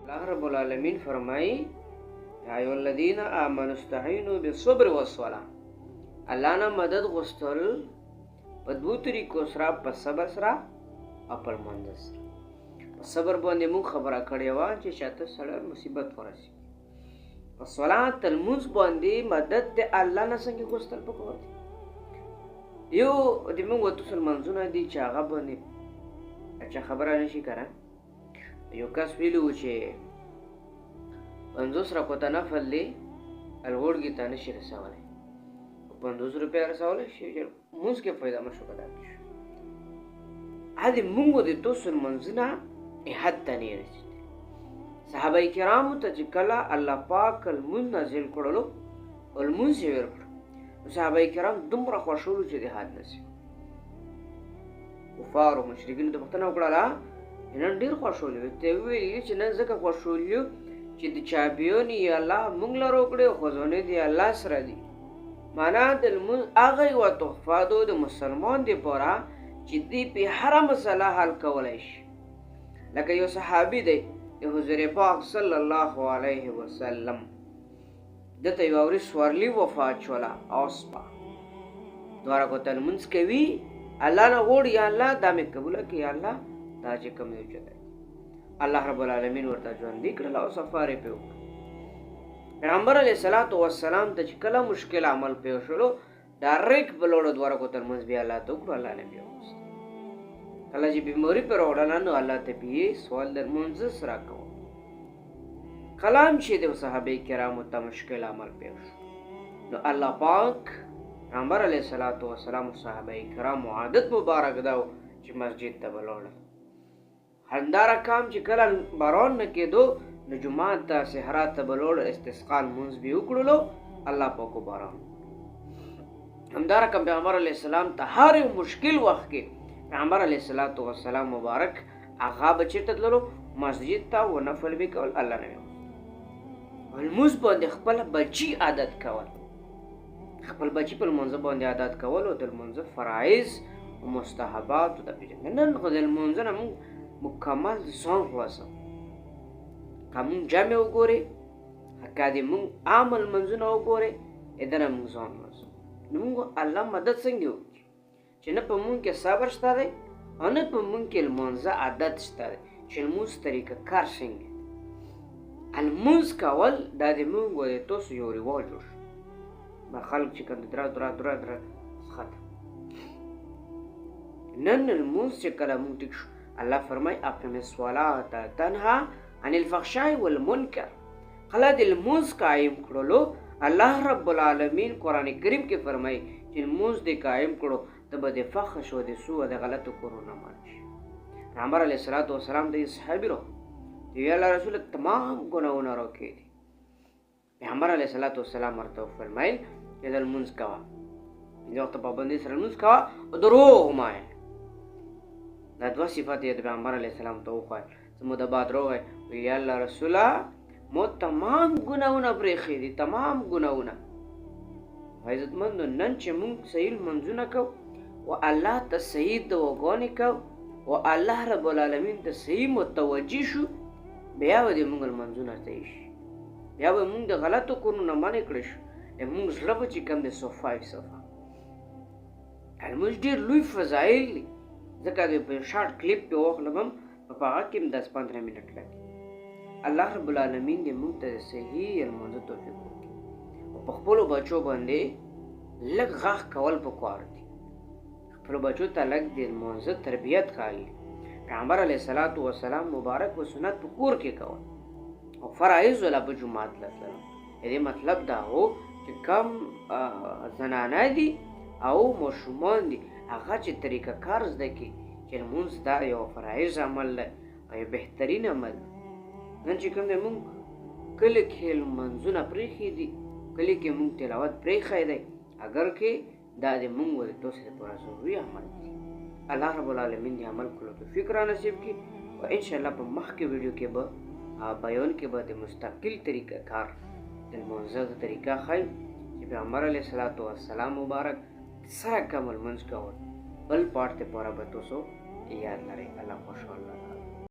الله رب العالمین فرمایي یا ایها الذین آمنوا استعینوا بالصبر والصلاة. الله نه مدد غوښتل په دوه طریقو سره، په صبر سره او په لمونځ سره. په صبر باندې موږ خبره کړې وه چې چاته سړی مصیبت ورسي. په صلات لمونځ باندې مدد د الله نه څنګه غوښتل پکار دي. یو د موږ وتوسل لمونځونه دي چې هغه باندې اچھا خبره نشي کړه. یو کس ویلو چې 50 رکعته نفل دی الغوړګي ته نشي رسولی، 50 روپیا رسولی شي مونځ کې فایده مشو کړه. هدي موږ د توسل لمونځونه حد ته نه رسېدل. صحابه کرامو ته چې کله الله پاک لمونځ نازل کړلو او لمونځ یې ورکړ، صحابه کرام دومره خوشحالو چې د حد نشي. کفار او مشرکین ته پوښتنه وکړه نن ډېر خوشحال یو. ته ویلي چې نن ځکه خوشحال یو چې د چابیون یې الله موږ له روکړې او خزانې دې الله سره دي. معنا د لمونځ هغه یوه تحفه ده د مسلمان دپاره چې دوی په هره مسله حل کولی شي. لکه یو صحابي دی د حضور پاک صلی الله علیه وسلم، دته یوه ورځ سورلي وفات شوله اوسپه 2 رکعته لمونځ کوي، الله نه غواړي یا الله دا مې قبوله کړي، یا الله دا چې کوم یو چلی الله رب العالمین ورته ژوندي کړل او سفر یې پرې وکړ. پیغمبر علیه الصلاة والسلام ته چې کله مشکل عمل پیښ شولو ډایرکټ بلوړو 2 رکعته لمونځ بیا الله ته وکړو، الله نه بیا وست. کله چې بیماري پرې راوړله نو الله ته بیا سوال د لمونځ سره کوو. کلام چې د صحابه کرامو ته مشکل عمل پیښ شو نو الله پاک پیغمبر علیه الصلاة والسلام صحابه کرامو عادت مبارک دا چې مسجد ته بلوړل. همداره کام چې کله باران نه کېدو نو جومات ته صحرا ته بلوړ استسقا لمونځ به وکړلو، الله پاک باران. همداره کم پیغمبر علیه السلام ته هر یو مشکل وخت کې پیغمبر علیه الصلاة والسلام مبارک هغه به چېرته تللو مسجد ته و نفل به کول، الله نه ویل. لمونځ باندې خپل بچي عادت کول، خپل بچي په لمونځ باندې عادت کول او د لمونځ فرایض او مستحبات ته پیژنه. نن خو د لمونځ نه موږ مکمل ځان خلاصو که موږ جمع وګورې، که د موږ عام لمونځونه وګورې، ادنه موږ ځان خلاصو. نو موږ الله مدد څنګه وکړي چې نه په موږ کې صبر شته دی او نه په موږ کې لمونځ عادت شته دی چې لمونځ طریقه کار څنګه لمونځ کول دا د موږ و د تاسو یو رواج جوړ شو. به خلک چې کوم درا ختم. نن لمونځ چې کله موږ ټیک شو الله فرمای اقم الصلاة تنها عن الفحشاء والمنکر. کله د لمونځ قایم کړلو الله رب العالمین قرآن کریم کې فرمای چې لمونځ دې قایم کړو ته به د فحش او د سوء د غلطو کارونو نه منع شي. پیغمبر علیه الصلاة والسلام د صحابي راغی چې الله رسول تمام ګناهونه راکړي دي. پیغمبر علیه الصلاة والسلام ورته وفرمایل چې د لمونځ کوه، د وخت پابندۍ سره لمونځ کوه او دروغ مه وایه. دا 2 صفات یې د پیغمبر علیه السلام ته وښایل. زموږ د بعد راغی وی یا الله رسوله مو تمام ګناهونه پرېښي دي، تمام ګناهونه. عزتمندو نن چې موږ صحیح لمونځونه کوو و الله ته صحیح دعاګانې کوو و الله رب العالمین ته صحیح متوجه شو، بیا به د موږ لمونځونه صحیح شي، بیا به موږ د غلطو کارونو نه منع کړی شو. موږ زړه به چې کوم د صفا لمونځ ډېر لوی فضایل دي. ځکه د په شارټ کلیپ کې واخلم په هغه کې 10-15 منټ لګي. الله رب العالمین دې موږ ته صحیح لمونځ توفیق وکړي او په خپلو بچو باندې لږ غږ کول پکار دي. خپلو بچو ته لږ د لمونځ تربیت ښایي. پیغمبر علیه الصلاة والسلام مبارک و سنت په کور کې کول او فرایض ولا په جومات تلل. دې مطلب دا و چې کم زنانه دي او ماشومان دي هغه چې طریقه کار زده کړي چې لمونځ دا یو فرایض عمل دی او یو بهترین عمل دی. نن چې کوم دی موږ کله کې لمونځونه پرېښي دي، کله کې موږ تلاوت پرېښی دی، اگر کې دا د موږ د تاسو لپاره ضروري عمل دی. الله رب العالمین دې عمل کولو توفیق را نصیب کړي او انشاءالله په مخکې ویډیو کې به بیان کې به د مستقل طریقه کار د لمونځ طریقه ښایي چې پیغمبر علیه الصلاة والسلام مبارک سره کوم لمونځ کول بل پارت ته پوره به تاسو یاد لرئ. الله خوشحاله